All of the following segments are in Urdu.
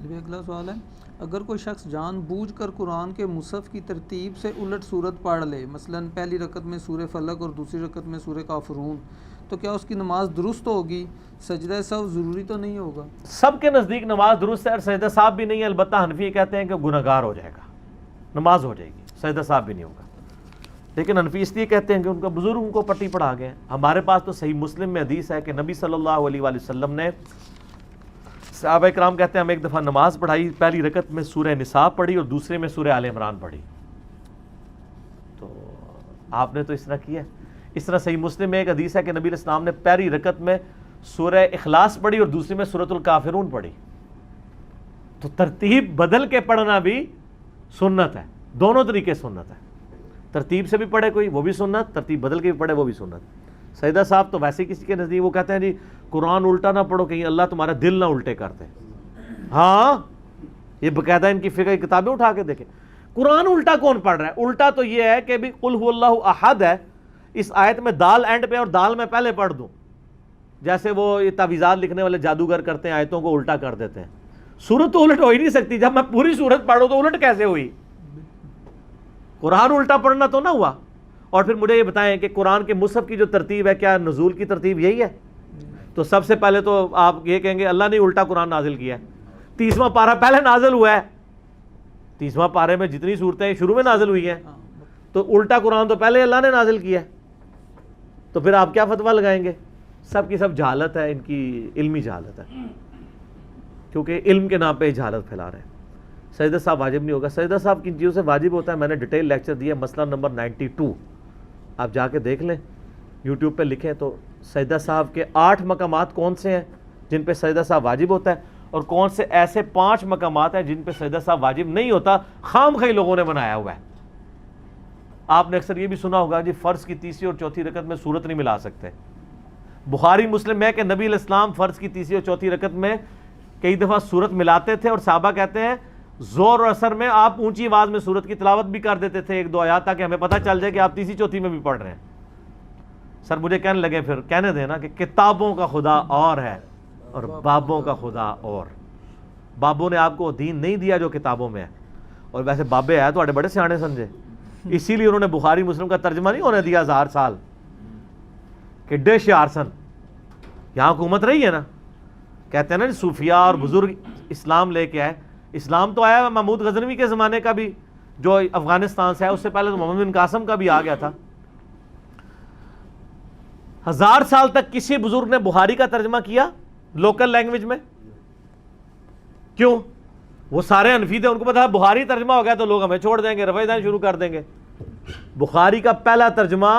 اگلا سوال ہے، اگر کوئی شخص جان بوجھ کر قرآن کے مصحف کی ترتیب سے الٹ صورت پڑھ لے، مثلا پہلی رکعت میں سورہ فلق اور دوسری رکعت میں سورہ کافرون، تو کیا اس کی نماز درست ہوگی؟ سجدہ سہو ضروری تو نہیں ہوگا؟ سب کے نزدیک نماز درست ہے اور سجدہ صاحب بھی نہیں ہے، البتہ حنفی کہتے ہیں کہ گناہگار ہو جائے گا، نماز ہو جائے گی، سجدہ صاحب بھی نہیں ہوگا. لیکن حنفی اس لیے کہتے ہیں کہ ان کا بزرگ ان کو پٹی پڑھا گئے. ہمارے پاس تو صحیح مسلم میں حدیث ہے کہ نبی صلی اللہ علیہ وآلہ وسلم نے، صحابہ کرام کہتے ہیں ہم ایک دفعہ نماز پڑھائی، پہلی رکعت میں سورہ نساء پڑھی اور دوسرے میں سورہ آل عمران پڑھی. تو آپ نے تو اس طرح کیا. اس طرح صحیح مسلم میں ایک حدیث ہے کہ نبی علیہ السلام نے پہلی رکعت میں سورہ اخلاص پڑھی اور دوسری میں سورۃ الکافرون پڑھی. تو ترتیب بدل کے پڑھنا بھی سنت ہے، دونوں طریقے سنت ہے. ترتیب سے بھی پڑھے کوئی وہ بھی سنت، ترتیب بدل کے بھی پڑھے وہ بھی سنت. سجدہ صاحب تو ویسے کسی کے نزدیک وہ کہتے ہیں جی قرآن الٹا نہ پڑھو کہیں اللہ تمہارا دل نہ الٹے کر دے. ہاں یہ باقاعدہ ان کی فقہ کی کتابیں اٹھا کے دیکھیں. قرآن الٹا کون پڑھ رہا ہے؟ الٹا تو یہ ہے کہ بھی قل هو اللہ احد ہے، اس آیت میں دال اینڈ پہ اور دال میں پہلے پڑھ دوں، جیسے وہ یہ تعویذات لکھنے والے جادوگر کرتے ہیں، آیتوں کو الٹا کر دیتے ہیں. سورت تو الٹ ہو ہی نہیں سکتی، جب میں پوری سورت پڑھوں تو الٹ کیسے ہوئی؟ قرآن الٹا پڑھنا تو نہ ہوا. اور پھر مجھے یہ بتائیں کہ قرآن کے مصحف کی جو ترتیب ہے کیا نزول کی ترتیب یہی ہے؟ تو سب سے پہلے تو آپ یہ کہیں گے اللہ نے الٹا قرآن نازل کیا ہے. 30واں پارہ پہلے نازل ہوا ہے، 30واں پارے میں جتنی صورتیں شروع میں نازل ہوئی ہیں، تو الٹا قرآن تو پہلے اللہ نے نازل کیا ہے. تو پھر آپ کیا فتویٰ لگائیں گے؟ سب کی سب جہالت ہے، ان کی علمی جہالت ہے، کیونکہ علم کے نام پہ جہالت پھیلا رہے ہیں. سجدہ صاحب واجب نہیں ہوگا. سجدہ صاحب کن چیزوں سے واجب ہوتا ہے میں نے ڈیٹیل لیکچر دیا، مسئلہ نمبر 92 آپ جا کے دیکھ لیں، یوٹیوب پہ لکھیں تو سجدہ صاحب کے 8 مقامات کون سے ہیں جن پہ سجدہ صاحب واجب ہوتا ہے، اور کون سے ایسے 5 مقامات ہیں جن پہ سجدہ صاحب واجب نہیں ہوتا، خام خواہ لوگوں نے بنایا ہوا ہے. آپ نے اکثر یہ بھی سنا ہوگا جی فرض کی تیسری اور چوتھی رکعت میں سورت نہیں ملا سکتے. بخاری مسلم میں کہ نبی علیہ السلام فرض کی تیسری اور چوتھی رکعت میں کئی دفعہ سورت ملاتے تھے، اور صحابہ کہتے ہیں زور اور اثر میں آپ اونچی آواز میں سورت کی تلاوت بھی کر دیتے تھے 1-2 آیات، تاکہ ہمیں پتہ چل جائے کہ آپ تیسری چوتھی میں بھی پڑھ رہے ہیں. سر مجھے کہنے لگے پھر کہنے دینا کہ کتابوں کا خدا اور ہے اور بابوں کا خدا اور. بابوں نے آپ کو دین نہیں دیا جو کتابوں میں ہے، اور ویسے بابے آئے تو بڑے سیانے سمجھے، اسی لیے انہوں نے بخاری مسلم کا ترجمہ نہیں ہونے دیا 1000 سال کہ ڈش یارسن. یہاں حکومت رہی ہے نا، کہتے ہیں نا صوفیاء اور بزرگ اسلام لے کے آئے. اسلام تو آیا محمود غزنوی کے زمانے کا بھی جو افغانستان سے ہے، اس سے پہلے تو محمد بن قاسم کا بھی آ گیا تھا. 1000 سال تک کسی بزرگ نے بخاری کا ترجمہ کیا لوکل لینگویج میں؟ کیوں؟ وہ سارے حنفی تھے، ان کو پتا بخاری ترجمہ ہو گیا تو لوگ ہمیں چھوڑ دیں گے، رفع دین شروع کر دیں گے. بخاری کا پہلا ترجمہ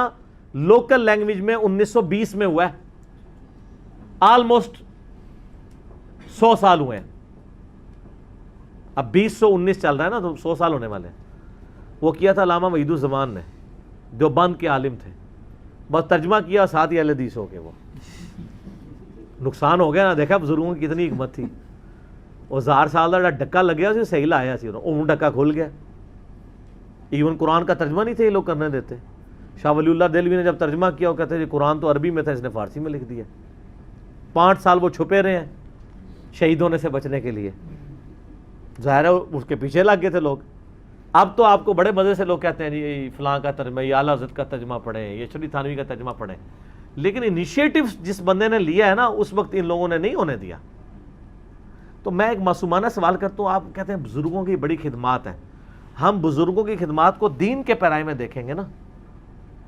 لوکل لینگویج میں 1920 میں ہوا ہے، آلموسٹ 100 سال ہوئے ہیں. اب 2019 چل رہا ہے نا تو 100 سال ہونے والے ہیں. وہ کیا تھا علامہ وحید الزمان نے، جو بند کے عالم تھے، بس ترجمہ کیا ساتھ ہی اہل حدیث ہو کے. وہ نقصان ہو گیا نا، دیکھا بزرگوں کی کتنی حکمت تھی. وہ 1000 سال کا ڈکا لگیا اسے صحیح لایا سی، وہ ڈکا کھل گیا. ایون قرآن کا ترجمہ نہیں تھے یہ لوگ کرنے دیتے. شاہ ولی اللہ دہلوی نے جب ترجمہ کیا وہ کہتے ہیں قرآن تو عربی میں تھا، اس نے فارسی میں لکھ دیا. 5 سال وہ چھپے رہے ہیں شہید ہونے سے بچنے کے لیے. ظاہر ہے اس کے پیچھے لگ گئے تھے لوگ. اب تو آپ کو بڑے مزے سے لوگ کہتے ہیں جی فلاں کا ترجمہ، یہ اعلیٰ حضرت کا ترجمہ پڑھیں، یہ شریف تھانوی کا ترجمہ پڑھیں. لیکن انیشیٹو جس بندے نے لیا ہے نا اس وقت ان لوگوں نے نہیں ہونے دیا. تو میں ایک معصومانہ سوال کرتا ہوں، آپ کہتے ہیں بزرگوں کی بڑی خدمات ہیں، ہم بزرگوں کی خدمات کو دین کے پیرائی میں دیکھیں گے نا.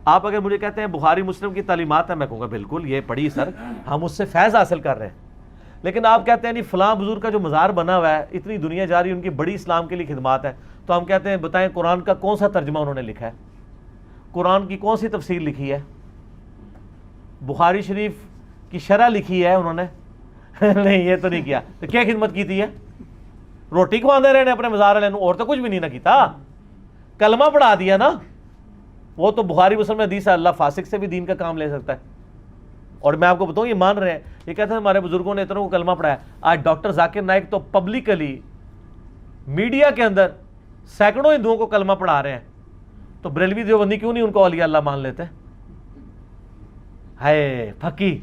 آپ اگر مجھے کہتے ہیں بخاری مسلم کی تعلیمات ہیں، میں کہوں گا بالکل یہ پڑھی سر، ہم اس سے فیض حاصل کر رہے ہیں. لیکن آپ کہتے ہیں نہیں فلاں بزرگ کا جو مزار بنا ہوا ہے اتنی دنیا جا رہی ہے، ان کی بڑی اسلام کے لیے خدمات ہے، تو ہم کہتے ہیں بتائیں قرآن کا کون سا ترجمہ انہوں نے لکھا ہے، قرآن کی کون سی تفسیر لکھی ہے، بخاری شریف کی شرح لکھی ہے انہوں نے؟ نہیں یہ تو نہیں کیا. تو کیا خدمت کی تھی ہے؟ روٹی کھواندے رہے نے اپنے مزار والے نوں، اور تو کچھ بھی نہیں نہ کیتا. کلمہ پڑھا دیا نا. وہ تو بخاری مسلم میں حدیث ہے اللہ فاسق سے بھی دین کا کام لے سکتا ہے. اور میں آپ کو بتاؤں یہ مان رہے ہیں، یہ کہتے ہیں ہمارے بزرگوں نے اتنوں کو کلمہ پڑھایا. آج ڈاکٹر ذاکر نائک تو پبلکلی میڈیا کے اندر سینکڑوں ہندوؤں کو کلمہ پڑھا رہے ہیں. تو بریلوی دیوبندی کیوں نہیں ان کو اولیاء اللہ مان لیتے؟ ہے پھکی،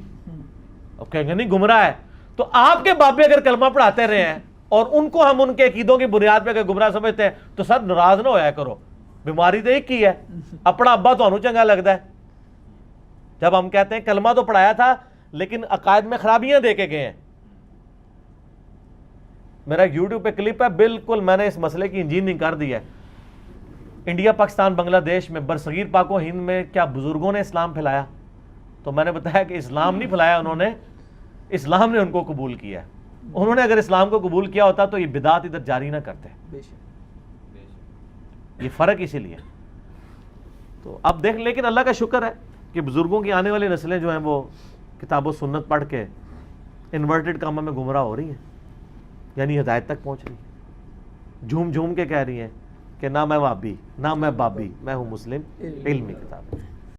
اب کہیں گے نہیں گمراہ ہے. تو آپ کے بابے اگر کلمہ پڑھاتے رہے ہیں اور ان کو ہم ان کے عقیدوں کی بنیاد پہ اگر گمراہ سمجھتے ہیں تو سر ناراض نہ ہویا کرو, بیماری تو ایک ہی ہے, اپنا ابا تو چنگا لگتا ہے. جب ہم کہتے ہیں کلمہ تو پڑھایا تھا لیکن عقائد میں خرابیاں دے کے گئے ہیں. میرا یوٹیوب پہ کلپ ہے, بالکل میں نے اس مسئلے کی انجینئرنگ کر دی ہے. انڈیا, پاکستان, بنگلہ دیش میں, برصغیر پاک و ہند میں کیا بزرگوں نے اسلام پھیلایا؟ تو میں نے بتایا کہ اسلام نہیں پھیلایا انہوں نے, اسلام نے ان کو قبول کیا ہے. انہوں نے اگر اسلام کو قبول کیا ہوتا تو یہ بدعت ادھر جاری نہ کرتے. یہ فرق اسی لیے. تو اب دیکھ, لیکن اللہ کا شکر ہے کہ بزرگوں کی آنے والی نسلیں جو ہیں وہ کتاب و سنت پڑھ کے انورٹڈ کاموں میں گمراہ ہو رہی ہیں, یعنی ہدایت تک پہنچ رہی ہیں, جھوم جھوم کے کہہ رہی ہیں کہ نہ میں وہابی, نہ میں بابی, میں ہوں مسلم. علمی کتاب.